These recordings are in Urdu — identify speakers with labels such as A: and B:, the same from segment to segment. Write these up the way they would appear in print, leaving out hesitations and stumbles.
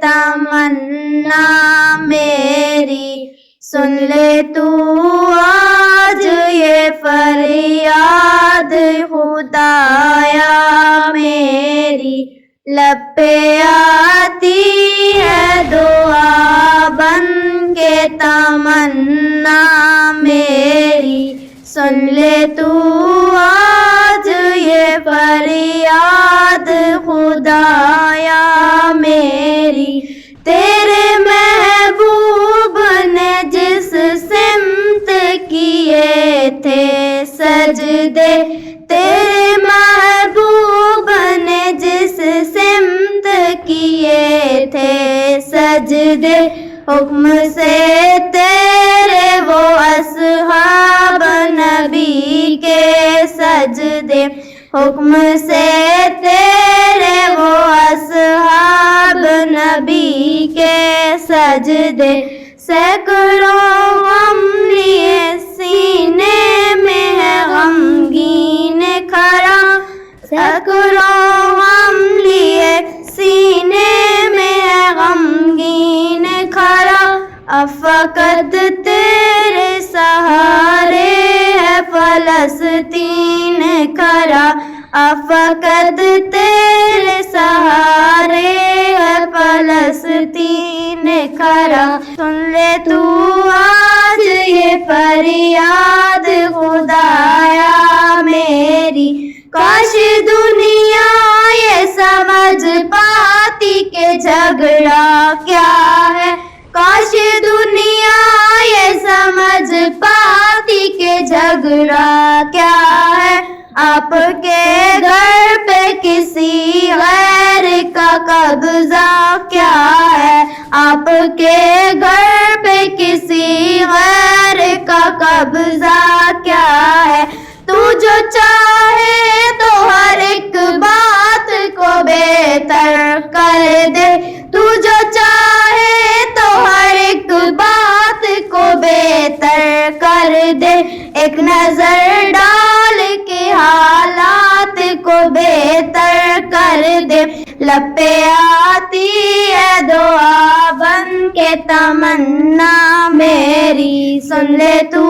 A: تمنا میری، سن لے تو آج یہ فریاد خدایا میری، لب پہ آتی ہے دعا بن کے تمنا میری، سن لے تو آج یہ فریاد خدایا میری، تیرے محبوب نے جس سمت کیے تھے سجدے، تیرے محبوب نے جس سمت کیے تھے سجدے، حکم سے تیرے وہ اصحاب نبی کے سجدے، حکم سے تیرے وہ اصحاب نبی کے سجدے، سینکڑوں غم لیے سینے میں ہے غمگین کھڑا، سینکڑوں غم لیے سینے میں ہے غمگین کھڑا، اب فقط تیرے سہارے ہے فلسطین کھڑا، اب فقط تیرے سہارے ہے فلسطین کھڑا، سن لے تو آج یہ فریاد خدایا میری، کاش دنیا یہ سمجھ پاتی کہ جھگڑا کیا ہے، کاش دنیا یہ سمجھ پاتی کہ جھگڑا کیا ہے، آپ کے گھر پہ کسی غیر کا قبضہ کیا ہے، آپ کے گھر پہ کسی غیر کا قبضہ کیا ہے، تو جو چاہے تو ہر ایک بات کو بہتر کر دے، تو جو چاہے تو ہر ایک بات کو بہتر کر دے، ایک نظر ڈال کے حالات کو بہتر کر دے، لب پہ آتی ہے دعا بن کے تمنا میری، سن لے تو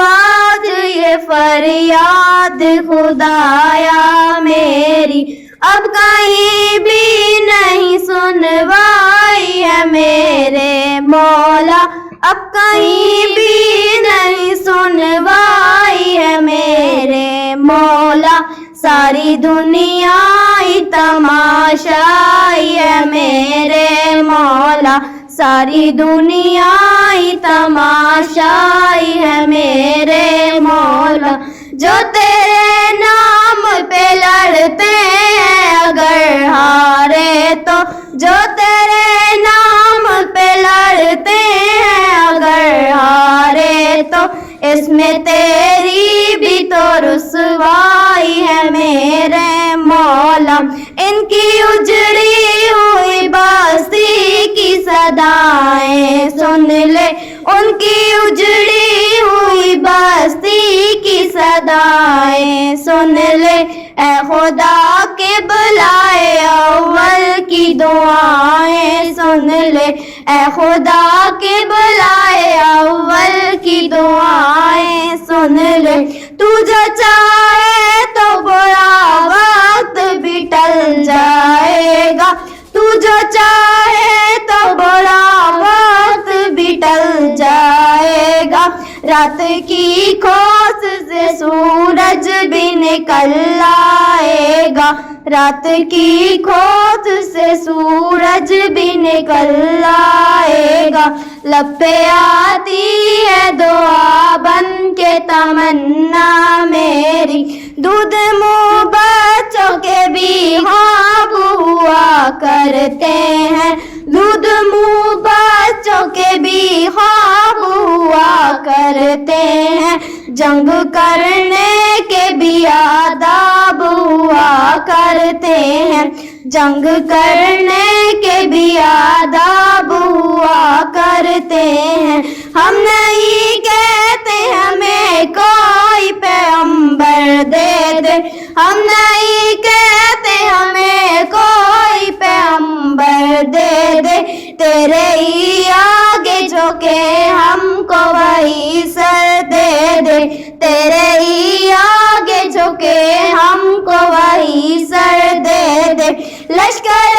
A: آج یہ فریاد خدایا میری، اب کہیں بھی نہیں سنوائی ہے میرے مولا، اب کہیں بھی نہیں سنوائی ہے میرے مولا، ساری دنیا ہی تماشائی ہے میرے مولا، ساری دنیا ہی تماشائی ہے میرے مولا، جو تیرے نام پہ لڑتے ہیں اگر ہارے تو، جو تیرے نام پہ لڑتے ہیں اگر ہارے تو، اس میں تیری بھی تو رسوائی ہے میرے مولا، ان کی اجڑی ہوئی بستی کی صدائیں سن لے، ان کی اجڑی ہوئی بستی کی صدائیں سن لے، اے خدا کے بلائے اول کی دعائیں سن لے، اے خدا کے بلائے اول کی دعائیں سن لے، تو جو چاہے تو برا وقت بھی ٹل جائے گا، تو جو چاہے تو برا وقت بھی ٹل جائے گا، رات کی کھوس سے سورج بھی نکل آئے گا، رات کی کھوس سے سورج بھی نکل آئے گا، لب پہ آتی ہے دعا بن کے تمنا میری، دودھ منہ بچوں کے بھی خواب ہوا کرتے ہیں، دودھ منہ بچوں کے بھی خواب ہوا کرتے ہیں، جنگ کرنے کے بھی آداب ہوا کرتے ہیں، جنگ کرنے کے بھی آداب ہوا کرتے ہیں، ہم نہیں کہتے ہمیں کوئی پیغمبر دے دے، ہم نہیں کہتے ہمیں کوئی پیغمبر دے دے، تیرے ہی آگے جھکے ہم کو وہی سر دے دے، تیرے ہی آگے جھکے ہم کو وہی سر دے دے۔ لشکر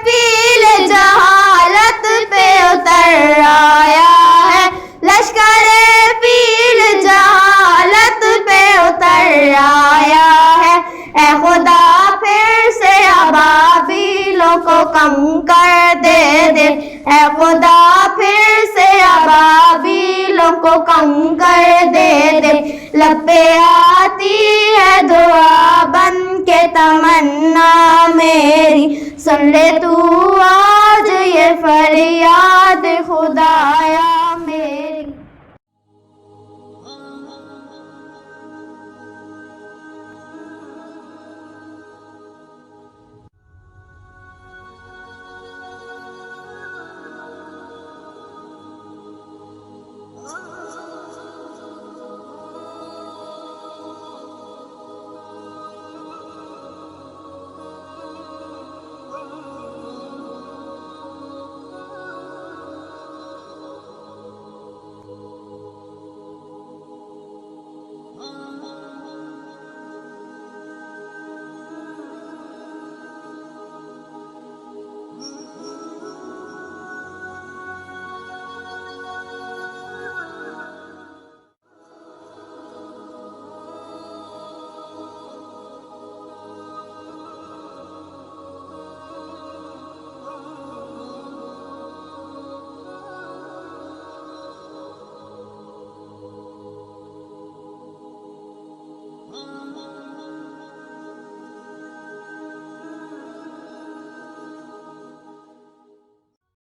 A: پیل جہالت پہ اتر آیا ہے، لشکر پیل جہالت پہ اتر آیا ہے، اے خدا پھر سے ابابیلوں کو کم کر دے دے، اے خدا پھر سے ابابیلوں کو کم کر دے دے۔ لب پہ آتی ہے دعا بن کے تمنا میری، سن لے تو